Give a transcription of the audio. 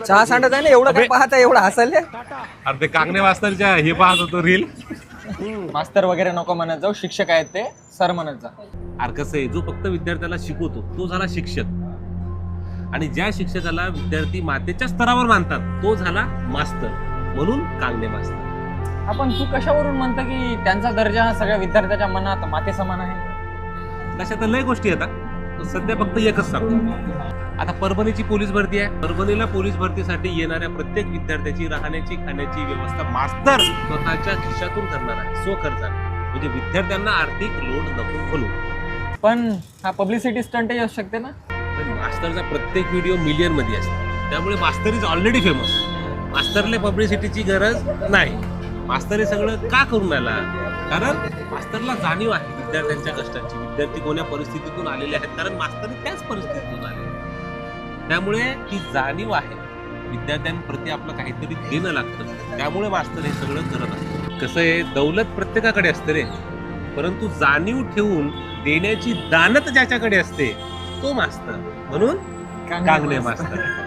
चहा सांडत आहे ना, एवढं काय पाहत आहे, एवढं हसायला. अरे ते कांगणे मास्तरच्या हे पाहत होतो रील. मास्तर वगैरे नको म्हणत जाऊ, शिक्षक आहेत ते, सर म्हणत जा. अरे कसं आहे, जो फक्त विद्यार्थ्याला शिकवतो तो झाला शिक्षक, आणि ज्या शिक्षकाला विद्यार्थी मातेच्या स्तरावर मानतात तो झाला मास्तर, म्हणून कांगणे मास्तर. आपण तू कशावरून म्हणता की त्यांचा दर्जा सगळ्या विद्यार्थ्याच्या मनात माते समान आहे? तशा तर लय गोष्टी येतात, सध्या फक्त एकच सांगतो. आता परभणीची पोलीस भरती आहे. परभणीला पोलीस भरतीसाठी येणाऱ्या प्रत्येक विद्यार्थ्याची राहण्याची खाण्याची व्यवस्था मास्तर स्वतःच्या खिशातून करणार आहे, स्वखर्चाने, म्हणजे विद्यार्थ्यांना आर्थिक लोड नको म्हणून. पण हा पब्लिसिटी स्टंटही असू शकते ना. पण मास्तरचा प्रत्येक व्हिडिओ मिलियन मध्ये असतो, त्यामुळे मास्तर इज ऑलरेडी फेमस. मास्तरला पब्लिसिटीची गरज नाही. मास्तर हे सगळं का करून आला? कारण मास्तरला जाणीव आहे विद्यार्थ्यांच्या कष्टाची, विद्यार्थी कोण्या परिस्थितीतून आलेले आहेत, कारण मास्तर त्याच परिस्थितीतून आले. त्यामुळे ती जाणीव आहे, विद्यार्थ्यांप्रती आपलं काहीतरी देणं लागतं, त्यामुळे मास्तर हे सगळं करत असतं. कसं आहे, दौलत प्रत्येकाकडे असते रे, परंतु जाणीव ठेवून देण्याची दानत ज्याच्याकडे असते तो मास्तर, म्हणून कांगणे मास्तर.